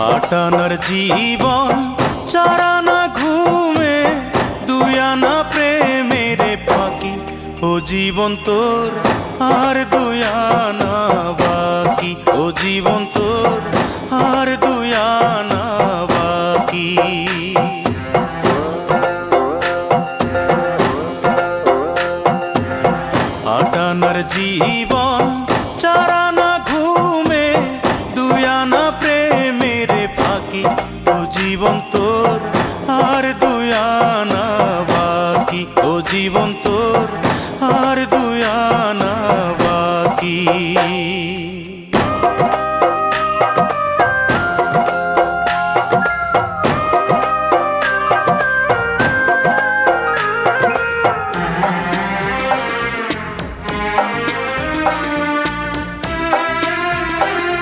আটানার জীবন চারানা ঘুমে, দুয়ানা প্রেমের ফাঁকি। ও জীবন তোর আর দুয়ানা বাকি, ও জীবন তোর আর দুয়ানা